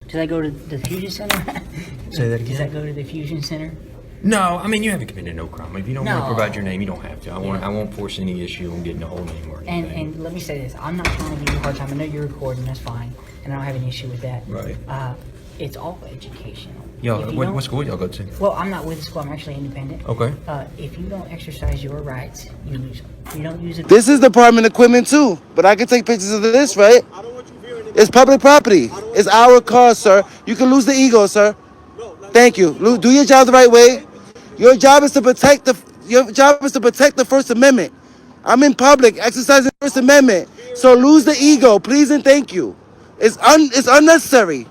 Does that go to the Fusion Center? Say that again? Does that go to the Fusion Center? No, I mean, you haven't committed no crime. If you don't want to No. provide your name, you don't have to. I won't force any issue on getting the whole name or anything. And let me say this. I'm not trying to give you a hard time. I know you're recording. That's fine. And I don't have any issue with that. Right. It's all educational. Yo, If you what don't- school y'all go to? Well, I'm not with the school. I'm actually independent. Okay. If you don't exercise your rights, you lose them. You don't use it. This is department equipment too, but I can take pictures of this, right? It's public property. It's our car, sir. You can lose the ego, sir. Thank you. Do your job the right way. Your job is to protect the First Amendment. I'm in public exercising the First Amendment. So lose the ego, please and thank you. It's unnecessary.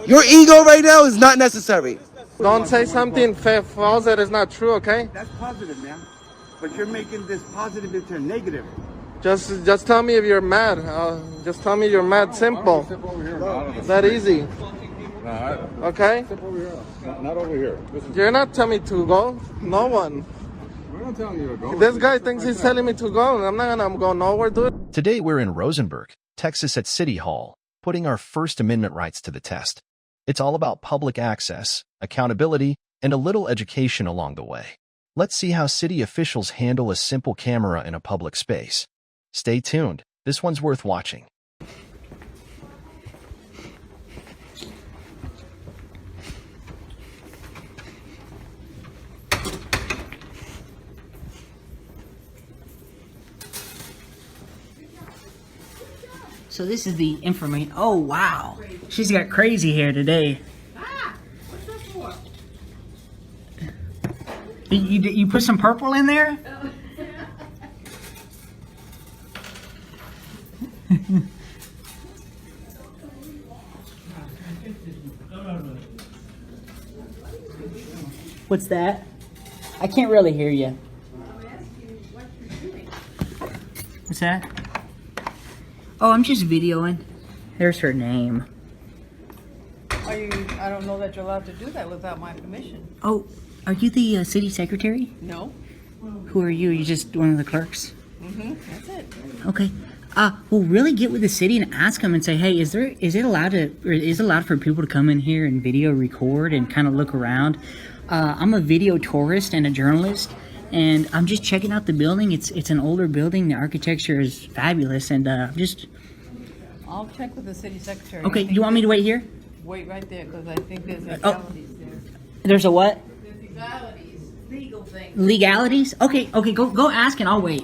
Your ego right now is not necessary. Don't say something false that is not true, okay? That's positive, man. But you're making this positive into a negative. Just tell me if you're mad. Just tell me you're mad. Simple. That easy. Okay? Not over here. You're not telling me to go. No one. We're not telling you to go. This guy thinks he's telling me to go, and I'm not gonna go nowhere, dude. Today we're in Rosenberg, Texas at City Hall, putting our First Amendment rights to the test. It's all about public access, accountability, and a little education along the way. Let's see how city officials handle a simple camera in a public space. Stay tuned. This one's worth watching. So this is the information. Oh, wow. She's got crazy hair today. What's that for? You put some purple in there? What's that? I can't really hear you. What's that? Oh, I'm just videoing. There's her name. I don't know that you're allowed to do that without my permission. Oh, are you the city secretary? No. Who are you? Are you just one of the clerks? That's it. Okay. Well, really get with the city and ask them and say, hey, is it allowed for people to come in here and video record and kind of look around? I'm a video tourist and a journalist, and I'm just checking out the building. It's an older building. The architecture is fabulous, and just. I'll check with the city secretary. Okay. You want me to wait here? Wait right there, because I think there's legalities there. There's a what? There's legalities, legal things. Legalities? Okay. Go ask and I'll wait.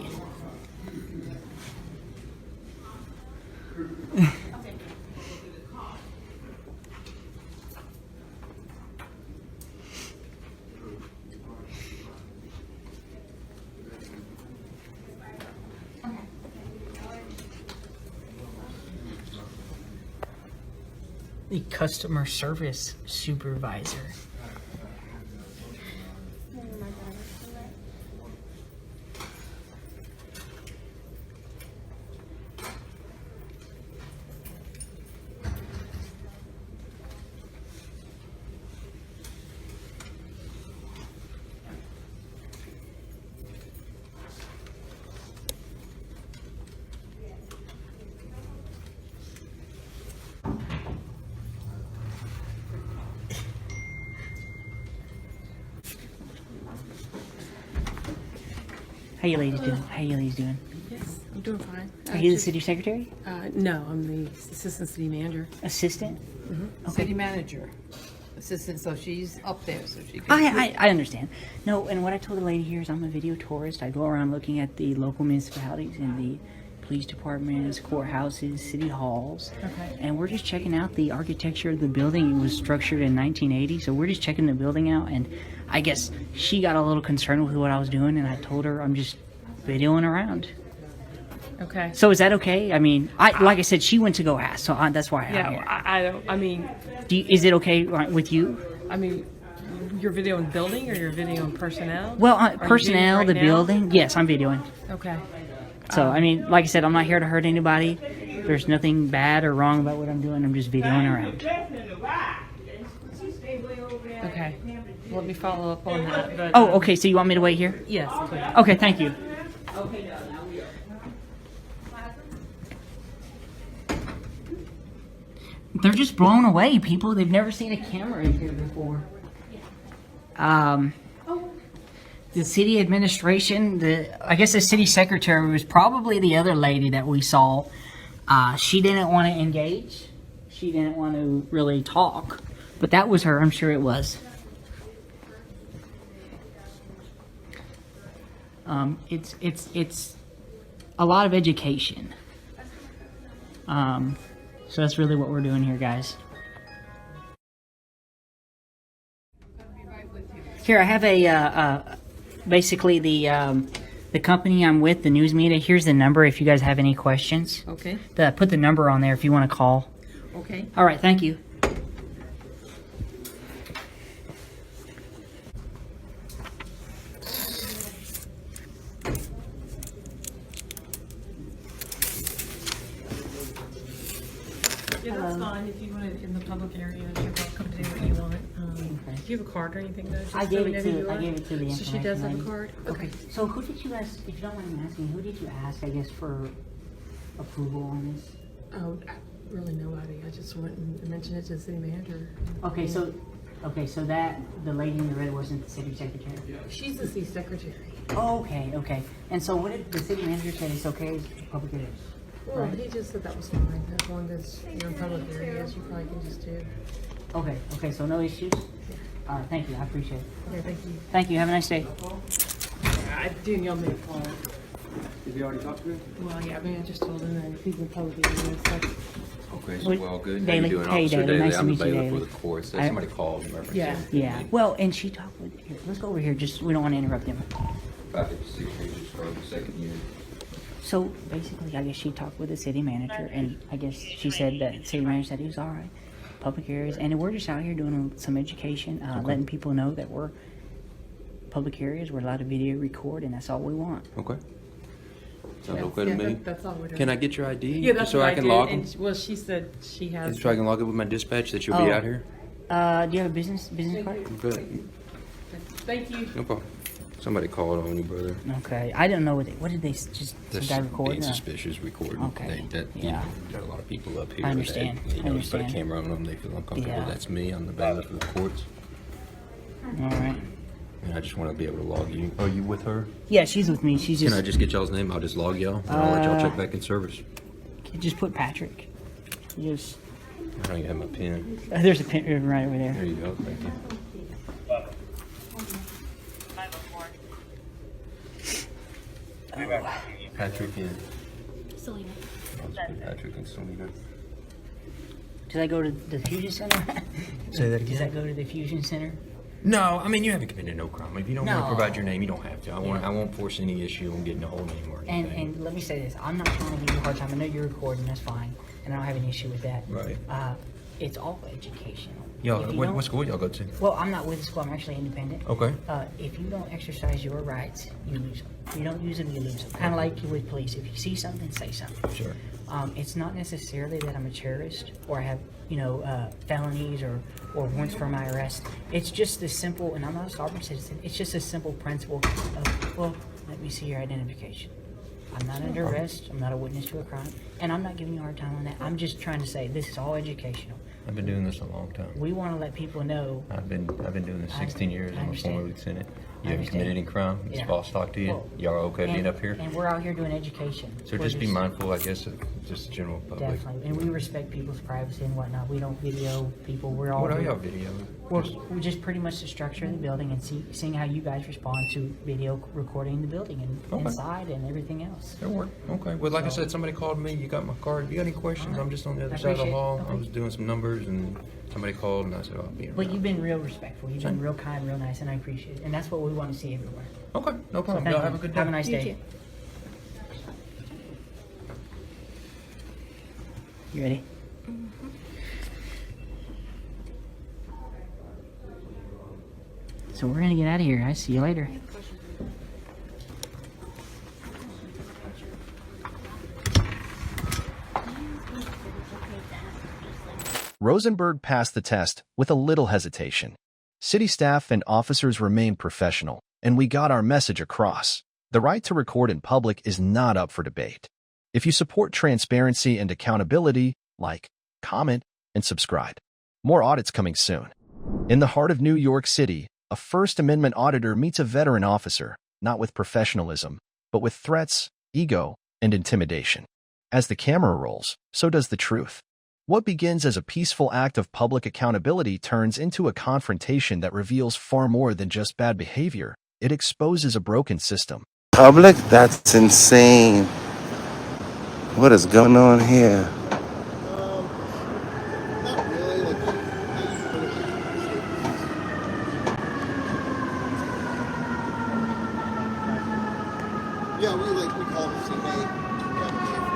The customer service supervisor. How you ladies doing? Yes, I'm doing fine. Are you the city secretary? No, I'm the assistant city manager. Assistant? City manager, assistant, so she's up there, so she can. I understand. No, and what I told the lady here is I'm a video tourist. I go around looking at the local municipalities and the police departments, courthouses, city halls. Okay. And we're just checking out the architecture of the building. It was structured in 1980, so we're just checking the building out. And I guess she got a little concerned with what I was doing, and I told her I'm just videoing around. Okay. So is that okay? I mean, like I said, she went to go ask, so that's why I'm Yeah, here. I don't. I mean, Is it okay with you? I mean, you're videoing building or you're videoing personnel? Well, Are you personnel, videoing the right now? building. Yes, I'm videoing. Okay. So, I mean, like I said, I'm not here to hurt anybody. There's nothing bad or wrong about what I'm doing. I'm just videoing around. Okay. Let me follow up on that. But, Oh, okay. So you want me to wait here? Yes. Please. Okay, thank you. they're just blown away. People, they've never seen a camera in here before. The city administration, I guess the city secretary was probably the other lady that we saw. She didn't want to engage. She didn't want to really talk. But that was her, I'm sure it was. It's a lot of education. So that's really what we're doing here, guys. Here, I have basically the company I'm with, the news media. Here's the number if you guys have any questions. Okay, Put the number on there if you want to call. okay. All right, thank you. Yeah, that's fine. If you want it in the public area, you're welcome to do what you want. Do you have a card or anything though? Just I gave it whenever you to are? the So she does have a information card? lady. Okay. So who did you ask, if you don't mind me asking, who did you ask, I guess, for approval on this? Oh, really nobody. I just went and mentioned it to the city manager. Okay, so that, the lady in the red wasn't the city secretary? She's the city secretary. Oh, okay. And so what did the city manager say? It's okay, it's public it is? Well, he just said that was fine. As long as you're in public areas, you probably can just do. Okay, so no issues? All right, thank you, I appreciate it. Okay, thank you. Thank you, have a nice day. Danielle made a call. Did you already talk to him? Well, yeah, I mean, I just told him that he's in public areas, so. Okay, so What- well, good. How Daily? you doing, Hey, Officer Daily. Daly? Nice to I'm meet you, available Daily. for the court. So I- somebody called in reference Yeah. to Yeah, well, and she talked with, here, let's go over here, just, we don't want to interrupt him. 556 pages from the second unit. So basically, I guess she talked with the city manager, and I guess she said that the city manager said he was all right. Public areas, and we're just out here doing some education, letting people know that we're public areas. We're allowed to video record, and that's all we want. Okay. Sounds Yeah, okay to me. That's all we're doing. Can I get your ID? Yeah, that's so what I can did, log and them? well, she said she has. So I can log it with my dispatch that you'll be Oh. out here? Do you have a business card? Good. Thank you. No problem. Somebody called on you, brother. Okay, I don't know what did they just some guy recording? Being suspicious recording. Okay. Yeah. Got a lot of people up here. I understand. That, you know, I you put a understand. camera on them, they feel uncomfortable. Yeah. That's me. I'm the bailiff of the courts. All right. And I just want to be able to log you. Are you with her? Yeah, she's with me. She's Can I just just get y'all's name? I'll just log y'all. And I'll let y'all check back in service. just put Patrick. Just I don't even have my pen. there's a pin right over there. There you go. Thank you. Patrick and Selena. Patrick and Selena. Does that go to the Fusion Center? Say that Does that go to the Fusion Center? No, I mean you haven't committed no crime. If you don't want No. to provide your name, you don't have to. I won't force any issue on getting a whole name or anything. And let me say this: I'm not trying to give you a hard time. I know you're recording. That's fine, and I don't have any issue with that. Right. It's all educational. Y'all, If you what don't- school y'all go to? Well, I'm not with the school. I'm actually independent. Okay. If you don't exercise your rights, you lose them. You don't use them, you lose them. Kind of like with police. If you see something, say something. Sure. It's not necessarily that I'm a terrorist or I have, felonies or warrants for my arrest. It's just this simple, and I'm not a sovereign citizen. It's just a simple principle of, well, let me see your identification. I'm not under arrest. I'm not a witness to a crime, and I'm not giving you a hard time on that. I'm just trying to say this is all educational. I've been doing this a long time. We want to let people know. I've been doing this 16 years. I I'm a former understand. lieutenant. I You haven't understand. committed any crime. This Yeah. boss talked to you. Well, Y'all are okay being up here. And we're out here doing education. So We're just be mindful, I guess, of just the general public. Definitely, and we respect people's privacy and whatnot. We don't video people. We're all. What are y'all videoing? We're just pretty much the structure of the building and seeing how you guys respond to video recording the building and Okay. inside and everything else. That'll work. Okay. Well, like I said, somebody called me. You got my card. You got any questions? I'm just on the other I side of the appreciate it. hall. I Okay. was doing some numbers, and somebody called, and I said, "I'll be around." Well, you've been real respectful. You've been real kind, real nice, and I appreciate it. And that's what we want to see everywhere. Okay. No So problem. thank Y'all you. have a good day. Have a nice day. You ready? So we're gonna get out of here. I see you later. Rosenberg passed the test with a little hesitation. City staff and officers remained professional, and we got our message across. The right to record in public is not up for debate. If you support transparency and accountability, like, comment, and subscribe. More audits coming soon. In the heart of New York City, a First Amendment auditor meets a veteran officer, not with professionalism, but with threats, ego, and intimidation. As the camera rolls, so does the truth. What begins as a peaceful act of public accountability turns into a confrontation that reveals far more than just bad behavior. It exposes a broken system. Public? That's insane. What is going on here? Not really. Like, yeah, we call them say, hey,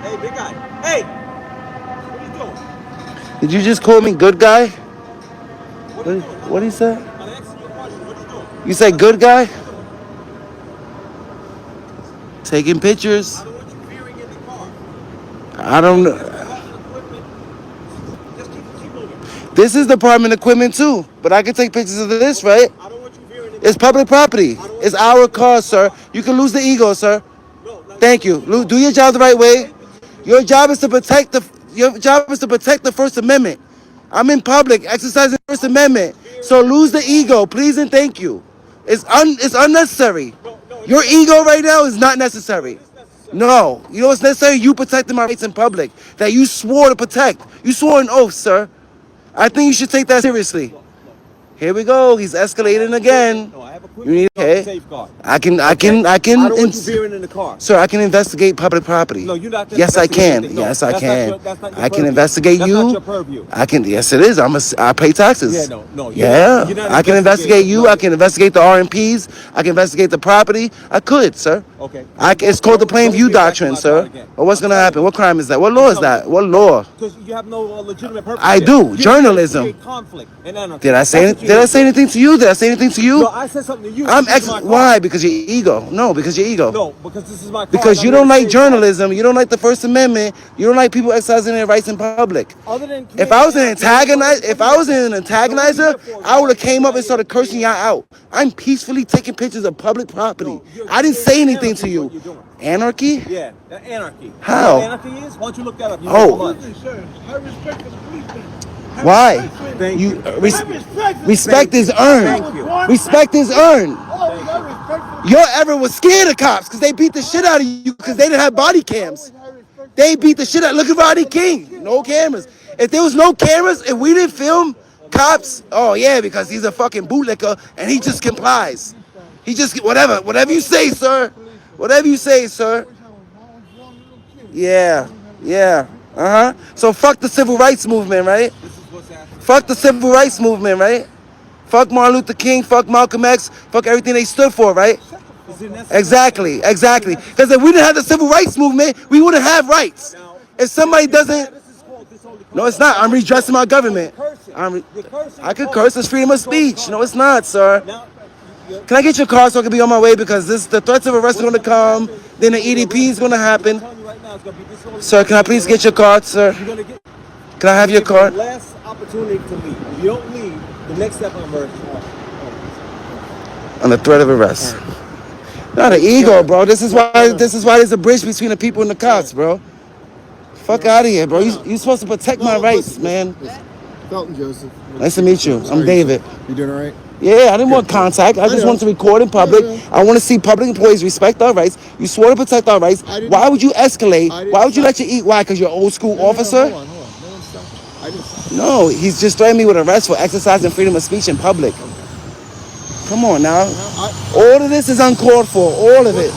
hey, big guy. Hey! What are you doing? Did you just call me good guy? What are you doing? What did he say? I'm asking you a question. What are you doing? You say good guy? Taking pictures. I don't want you veering in the car. I don't know. Equipment. Just keep moving. This is department equipment too, but I can take pictures of this, right? I don't want you veering in the It's public property. It's our car, sir. You can lose the ego, sir. Thank you. Do your job the right way. Your job is to protect the First Amendment. I'm in public exercising the First Amendment. So lose the ego, please and thank you. It's unnecessary. Your ego right now is not necessary. No. You know what's necessary? You protecting my rights in public that you swore to protect. You swore an oath, sir. I think you should take that seriously. Here we go. He's escalating again. No, I have a You need okay. safeguard. I can. I don't want you veering in the car. Sir, I can investigate public property. No, you're not. Yes, I can. No, Yes, I that's can. not your I can purview. investigate That's you. not your purview. I can. Yes, it is. I pay taxes. Yeah, no. Yeah, you're not I can investigate you. No. I can investigate the RMPs. I can investigate the property. I could, sir. Okay. It's called the plain Don't view get back to doctrine, my sir. car again. Well, what's gonna happen? What crime is that? What law is that? What law? Because you have no legitimate purpose. I there. do. You're Journalism. create conflict and anarchy. Did I say? That's what Did I you're say doing. anything to you? Did I say anything to you? No, I said something to you. I'm This is my car. Why? Because your ego. No, because your ego. No, because this is my car. Because and you I'm don't here to like save cars. journalism, you don't like the First Amendment, you don't like people exercising their rights in public. Other than If I was an antagonizer, I would have came up and started cursing y'all out. I'm peacefully taking pictures of public property. I didn't say anything to you. Anarchy? Yeah, anarchy. How? You know what anarchy is? Why don't you look that up? You Oh. know so much. Sir, I respect the policeman. Why? Thank You you. respect is earned. Thank you. Respect is earned. Always had respect for the Your ever was scared of cops because they beat the shit out of you because they didn't have body cams. They beat the shit out. Look at Rodney King. No cameras. If there was no cameras, if we didn't film cops, oh yeah, because he's a fucking bootlicker and he just complies. He just whatever you say, sir. Whatever you say, sir. Yeah. So fuck the civil rights movement, right? Fuck the civil rights movement, right? Fuck Martin Luther King, fuck Malcolm X, fuck everything they stood for, right? Exactly. Because if we didn't have the civil rights movement, we wouldn't have rights. If somebody doesn't, no, it's not. I'm redressing my government. I could curse. It's freedom of speech. No, it's not, sir. Can I get your car so I can be on my way? Because the threats of arrest are going to come. Then the EDP is going to happen. Sir, can I please get your card, sir? Can I have your card? Last opportunity to leave. If you don't leave, the next step on emergency. On the threat of arrest. Not an ego, bro. This is why there's a bridge between the people and the cops, bro. Fuck out of here, bro. You supposed to protect my rights, man. Felton Joseph. Nice to meet you. I'm David. You doing all right? Yeah, I didn't want contact. I just wanted to record in public. I want to see public employees respect our rights. You swore to protect our rights. Why would you escalate? Why would you let you eat? Why? Because you're an old school officer? Hold on. No one's stopping. I didn't stop. No, he's just threatening me with arrest for exercising freedom of speech in public. Come on now. All of this is uncalled for. All of it.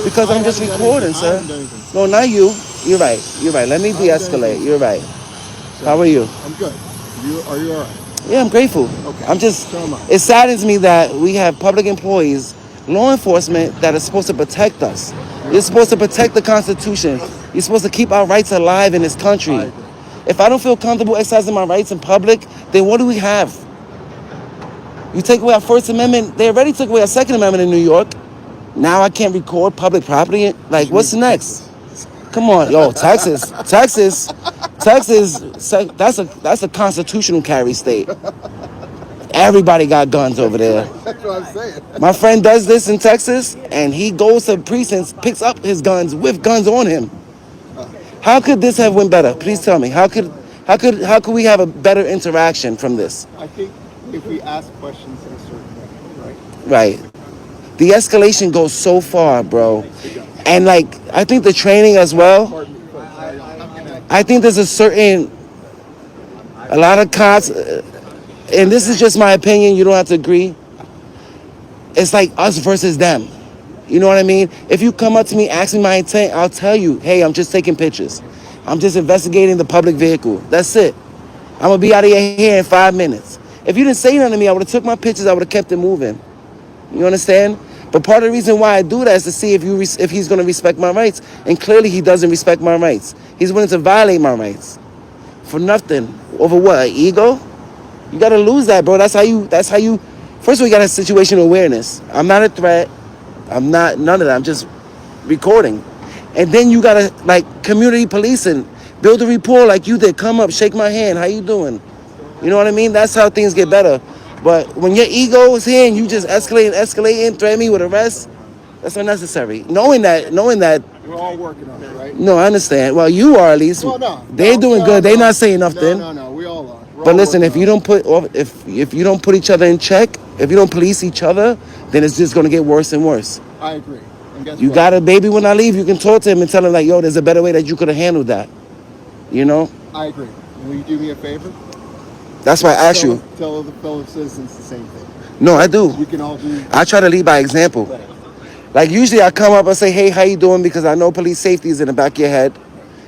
Because I'm just recording, sir. No, not you. You're right. Let me de-escalate. You're right. How are you? I'm good. Are you all right? Yeah, I'm grateful. Okay. It saddens me that we have public employees, law enforcement, that are supposed to protect us. You're supposed to protect the Constitution. You're supposed to keep our rights alive in this country. If I don't feel comfortable exercising my rights in public, then what do we have? You take away our First Amendment. They already took away our Second Amendment in New York. Now I can't record public property. Like, what's next? Come on, yo, Texas. That's a constitutional carry state. Everybody got guns over there. That's what I'm saying. My friend does this in Texas, and he goes to precincts, picks up his guns with guns on him. How could this have went better? Please tell me. How could we have a better interaction from this? I think if we ask questions in a certain way, right? Right. The escalation goes so far, bro. And like, I think the training as well. I think there's a lot of cops, and this is just my opinion, you don't have to agree. It's like us versus them. You know what I mean? If you come up to me, ask me my intent, I'll tell you, hey, I'm just taking pictures. I'm just investigating the public vehicle. That's it. I'm gonna be out of your hair in 5 minutes. If you didn't say nothing to me, I would have took my pictures, I would have kept it moving. You understand? But part of the reason why I do that is to see if he's gonna respect my rights. And clearly he doesn't respect my rights. He's willing to violate my rights. For nothing. Over what, an ego? You gotta lose that, bro. That's how you, first of all, you gotta have situational awareness. I'm not a threat. I'm not, none of that. I'm just recording. And then you gotta, like, community policing. Build a rapport like you did. Come up, shake my hand. How you doing? You know what I mean? That's how things get better. But when your ego is here and you just escalating, threaten me with arrest, that's unnecessary. Knowing that. We're all working on it, right? No, I understand. Well, you are at least. Well, no. They're doing good. They're not saying nothing. No. We all are. We're But all listen, if working you on don't if you don't put each other in check, if you don't police each other, then it's just gonna get worse and worse. it. I agree. And guess You what? got a baby when I leave, you can talk to him and tell him like, yo, there's a better way that you could have handled that. You know? I agree. Will you do me a favor? That's why I asked you. Tell the fellow citizens the same thing. No, I do. We can all do. I try to lead by example. Like usually I come up and say, hey, how you doing? Because I know police safety is in the back of your head.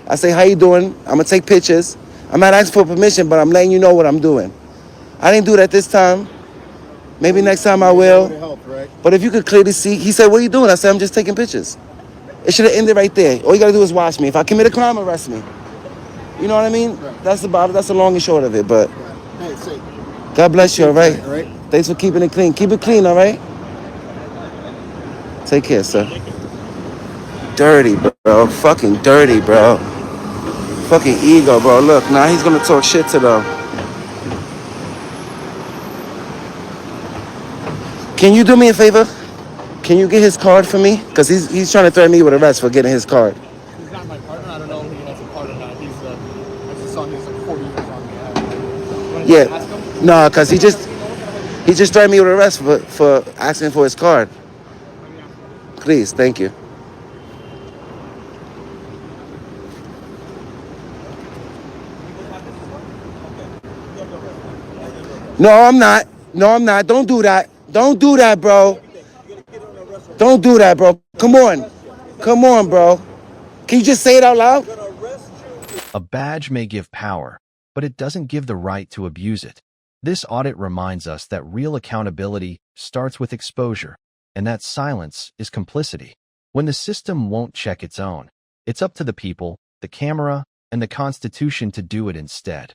I say, how you doing? I'm gonna take pictures. I'm not asking for permission, but I'm letting you know what I'm doing. I didn't do that this time. Maybe next time I will. Help, right? But if you could clearly see, he said, what are you doing? I said, I'm just taking pictures. It should have ended right there. All you gotta do is watch me. If I commit a crime, arrest me. You know what I mean? Right. That's about it. That's the long and short of it. But Hey, say, God bless you, all right? all right? Thanks for keeping it clean. Keep it clean, all right? Take care, sir. Dirty, bro. Fucking dirty, bro. Fucking ego, bro. Look, now he's gonna talk shit to them. Can you do me a favor? Can you get his card for me? Because he's trying to threaten me with arrest for getting his card. He's not my partner. I don't know if he has a card or not. I just saw he's like 40 years on me. Yeah. No, because he just threatened me with arrest for asking for his card. Please, thank you. No, I'm not. Don't do that. Don't do that, bro. Don't do that, bro. Come on, bro. Can you just say it out loud? A badge may give power, but it doesn't give the right to abuse it. This audit reminds us that real accountability starts with exposure, and that silence is complicity. When the system won't check its own, it's up to the people, the camera, and the Constitution to do it instead.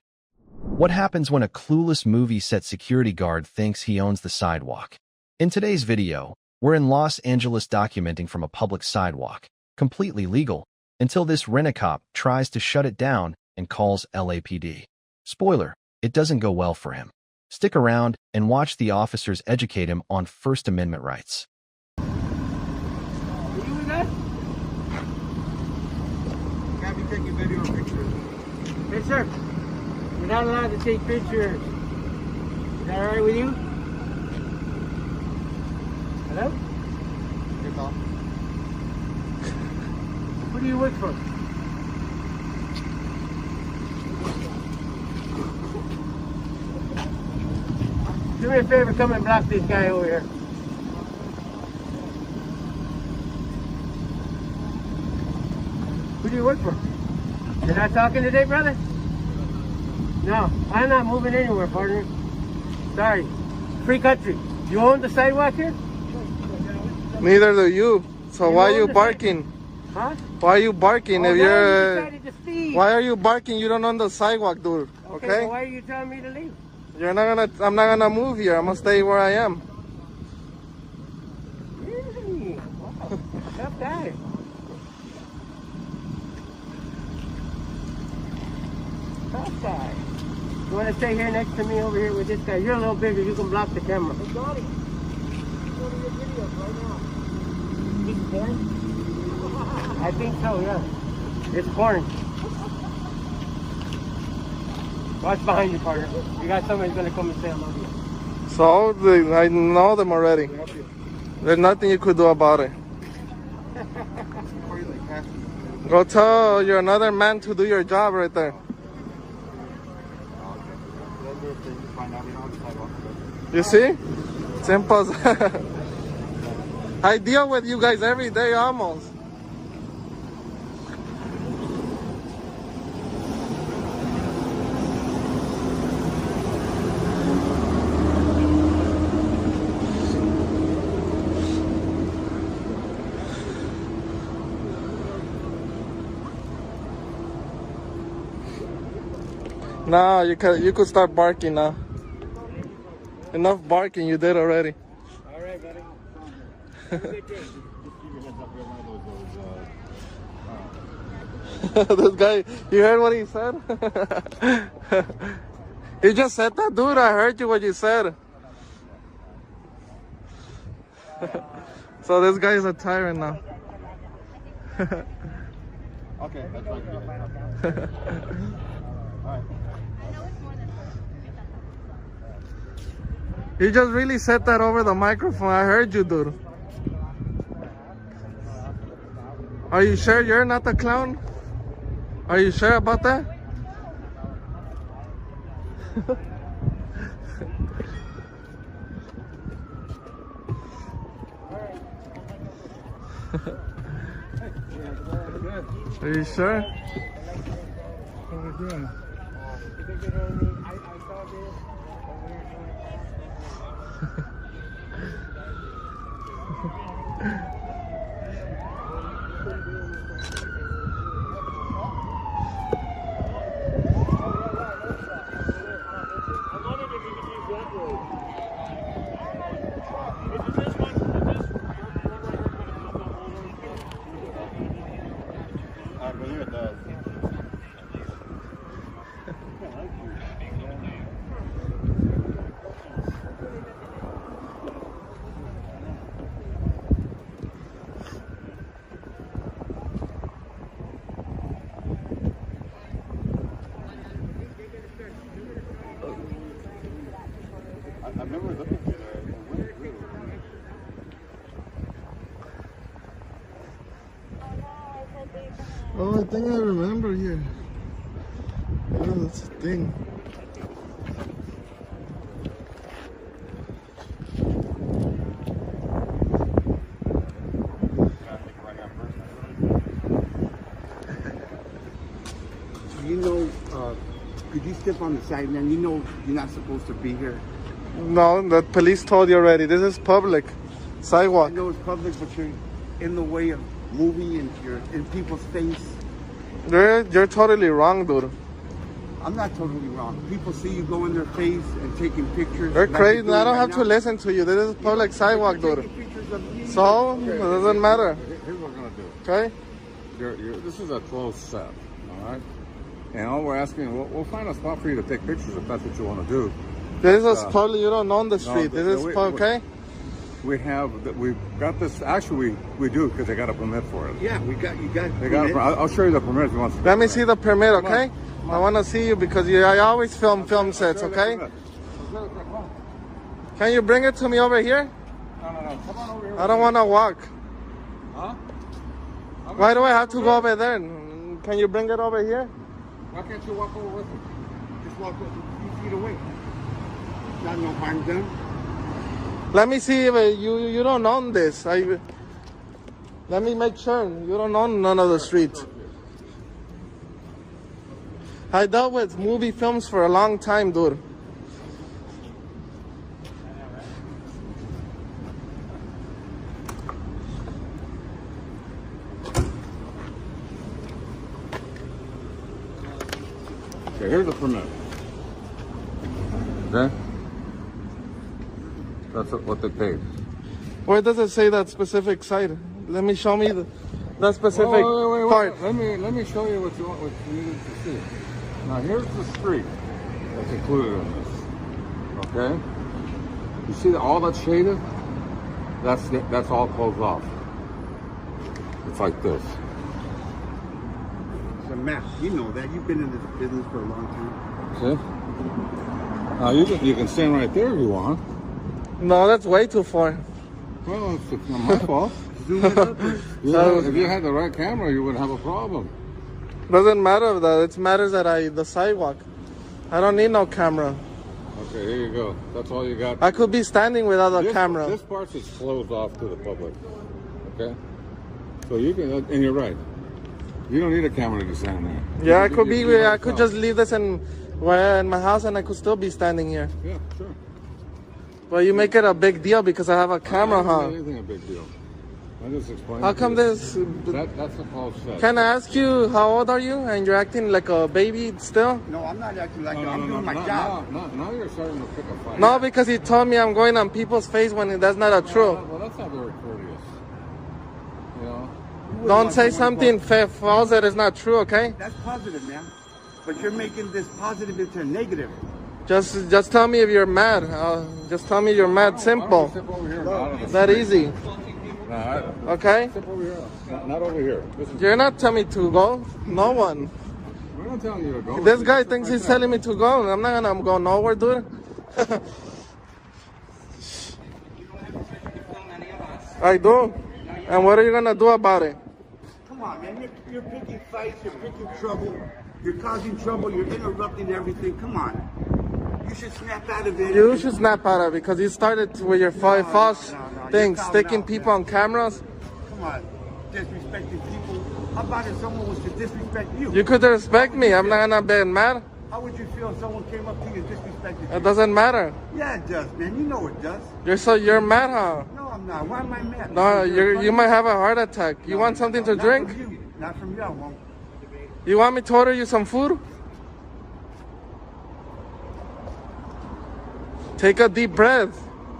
What happens when a clueless movie set security guard thinks he owns the sidewalk? In today's video, we're in Los Angeles documenting from a public sidewalk, completely legal, until this rent-a-cop tries to shut it down and calls LAPD. Spoiler, it doesn't go well for him. Stick around and watch the officers educate him on First Amendment rights. Are you in that? Can't be taking video or pictures. Yes, sir. You're not allowed to take pictures. Is that all right with you? Hello? Good call. Who do you work for? Do me a favor, come and block this guy over here. Who do you work for? You're not talking today, brother? No, I'm not moving anywhere, partner. Sorry. Free country. You own the sidewalk here? Neither do you. So You why own you the barking? Huh? Why are you barking Oh, if now you you're... decided to speak. Why are you barking? You don't own the sidewalk, dude. Okay, Okay? well, why are you telling me to leave? You're not gonna... I'm not gonna move here. I'm gonna stay where I am. Really? Wow. Tough guy. Tough guy. You want to stay here next to me over here with this guy? You're a little bigger. You can block the camera. Hey, Johnny. He's one of your videos right now. He's porn? I think so, yeah. It's porn. Watch behind you, partner. You got somebody who's going to come and say I love you. So, I know them already. There's nothing you could do about it. Go tell you're another man to do your job right there. You see? Simple. I deal with you guys every day almost. Nah, you could start barking now. Enough barking you did already. All right, buddy. This guy, you heard what he said? He just said that, dude. I heard you what you said. So this guy is a tyrant now. Okay, that's right. You just really said that over the microphone. I heard you, dude. Are you sure you're not the clown? Are you sure about that? Are you sure? What are we doing? I believe it does. I remember looking through there. Oh, I think I remember here. Oh, that's the thing. You know, could you step on the side, man? You know you're not supposed to be here. No, the police told you already. This is public. Sidewalk. I know it's public, but you're in the way of moving and you're in people's face. You're totally wrong, dude. I'm not totally wrong. People see you go in their face and taking pictures. You're like crazy. doing I don't right have now. to listen to you. This is public sidewalk, You're dude. taking pictures of me. So, it doesn't matter. Here's what we're going to do. Okay? This is a closed set, all right? And all we're asking, we'll find a spot for you to take pictures if that's what you want to do. This is public. You don't own the street. No, This is okay? We've got this, actually we do because they got a permit for it. Yeah, you got. They got. I'll show you the permit if you want to. Let me see the permit, okay? I want to see you because I always film sets, okay? Can you bring it to me over here? No. Come on over here. I don't want to walk. Huh? Why do I have to go over there? Can you bring it over here? Why can't you walk over with me? Just walk a few feet away. Not no harm done. Let me see if you don't own this. Let me make sure you don't own none of the streets. I dealt with movie films for a long time, dude. Okay, here's the permit. Okay? That's what they paid. Where does it say that specific site? Let me show me that specific Wait. part. Let me show you what you needed to see. Now here's the street that's included in this. Okay? You see all that's shaded? That's all closed off. It's like this. It's a map. You know that. You've been in this business for a long time. See? Now you can stand right there if you want. No, that's way too far. Well, it's not my fault. Zoom it up. If you had the right camera, you wouldn't have a problem. Doesn't matter that. It matters that the sidewalk. I don't need no camera. Okay, here you go. That's all you got. I could be standing without a camera. This part is closed off to the public. Okay? So you can, and you're right. You don't need a camera to stand there. Yeah, I could be. I could just leave this in my house, and I could still be standing here. Yeah, sure. But you make it a big deal because I have a camera, I don't huh? make anything a big deal. I just explained. How come this? That's a false set. Can I ask you how old are you? And you're acting like a baby still? No, I'm not acting like that. No, I'm doing my job. Now you're starting to pick a fight. No, because he told me I'm going on people's face when that's not a true. Well, that's not very courteous. You know? Don't say something false that is not true, okay? That's positive, man. But you're making this positive into negative. Just tell me if you're mad. Just tell me you're mad. Simple. Step over here, not on the That street. easy. No, Okay? step over here. Not over here. You're not telling me to go. No one. We're not telling you to go. This guy thinks he's telling me to go. I'm not gonna go nowhere, dude. I do. And what are you gonna do about it? Come on, man. You're picking fights. You're picking trouble. You're causing trouble. You're interrupting everything. Come on. You should snap out of it. You should snap out of it because you started with your false things, sticking people on cameras. Come on. Disrespecting people. How about if someone was to disrespect you? You could respect me. I'm not gonna be mad. How would you feel if someone came up to you and disrespected you? It doesn't matter. Yeah, it does, man. You know it does. You're mad, huh? No, I'm not. Why am I mad? No, you might have a heart attack. You want something to drink? From you. Not from you, I won't. You want me to order you some food? Take a deep breath.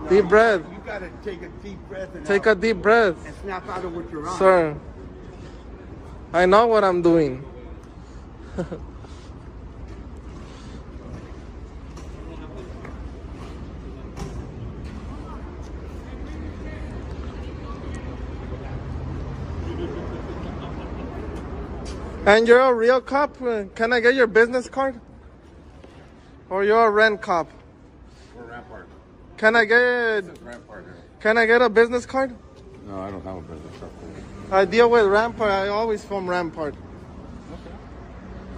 Deep breath. You gotta take a deep breath and Take a deep breath. and snap out of what you're on. Sir, I know what I'm doing. And you're a real cop? Can I get your business card? Or you're a rent cop? We're Rampart. Can I get This is Rampart here. Can I get a business card? No, I don't have a business card. I deal with Rampart. I always from Rampart. Okay.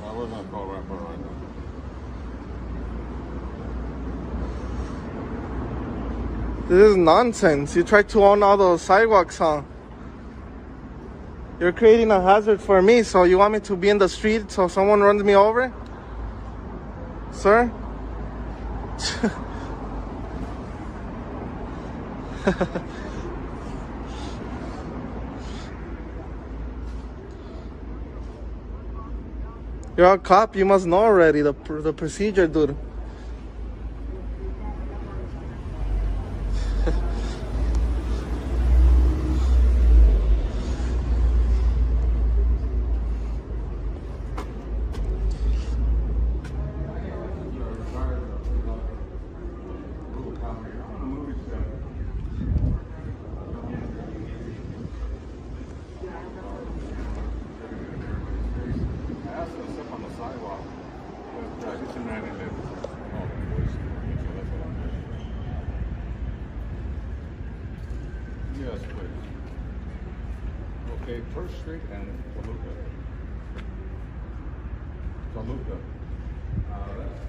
Well, we're gonna call Rampart right now. This is nonsense. You try to own all those sidewalks, huh? You're creating a hazard for me, so you want me to be in the street so someone runs me over? Sir? You're a cop, you must know already the procedure, dude. Yes, please. Okay, First Street and Toluca. Toluca.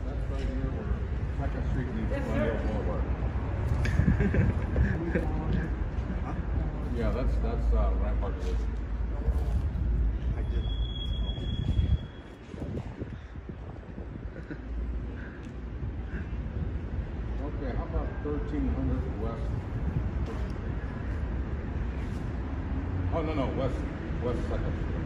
That's right here where Second Street meets Glendale Boulevard. Yeah, that's Rampart Division. Okay, how about 1300 West? Oh, no, West Second Street.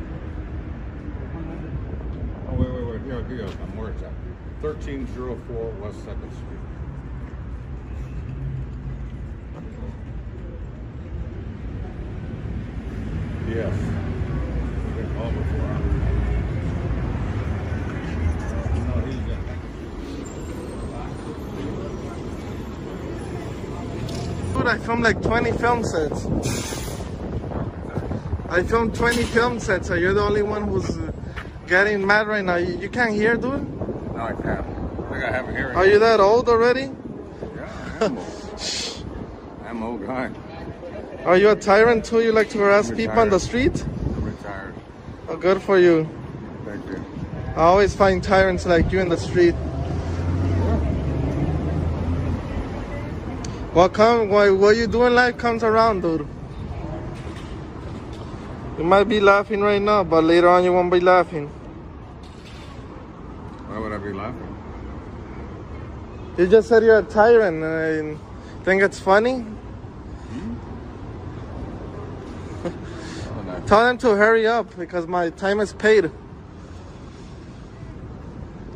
Oh, wait. where it's at. 1304 West 2nd Street. Yes. We've been called before. No, he's Dude, I filmed like 20 film sets. I filmed 20 film sets, so you're the only one who's getting mad right now. You can't hear, dude? No, I can't. I think I have a hearing. Are you that old already? Yeah, I am old. I'm an old guy. Are you a tyrant too? You like to harass I'm people on the retired. street? I'm retired. Oh, good for you. Thank you. I always find tyrants like you in the street. What you doing life comes around, dude. You might be laughing right now, but later on you won't be laughing. Why would I be laughing? You just said you're a tyrant, and I think it's funny. Tell them to hurry up because my time is paid.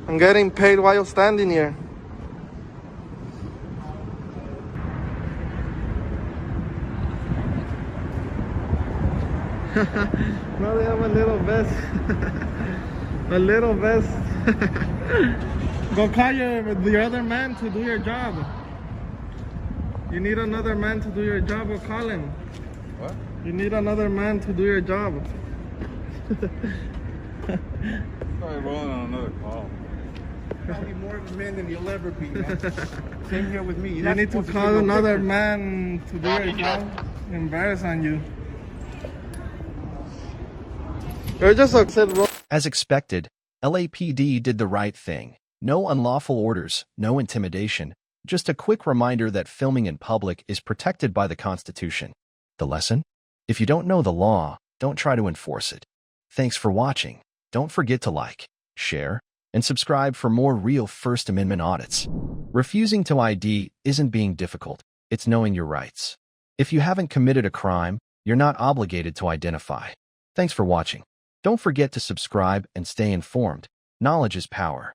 I'm getting paid while standing here. Now they have a little vest. A little vest. Go call the other man to do your job. You need another man to do your job, or call him. What? You need another man to do your job. Probably rolling on another call. Probably more of a man than you'll ever be, man. Same here with me. You need to call another man to do your job. Embarrass on you. You're just upset, bro. As expected, LAPD did the right thing. No unlawful orders, no intimidation, just a quick reminder that filming in public is protected by the Constitution. The lesson? If you don't know the law, don't try to enforce it. Thanks for watching. Don't forget to like, share, and subscribe for more real First Amendment audits. Refusing to ID isn't being difficult, it's knowing your rights. If you haven't committed a crime, you're not obligated to identify. Thanks for watching. Don't forget to subscribe and stay informed. Knowledge is power.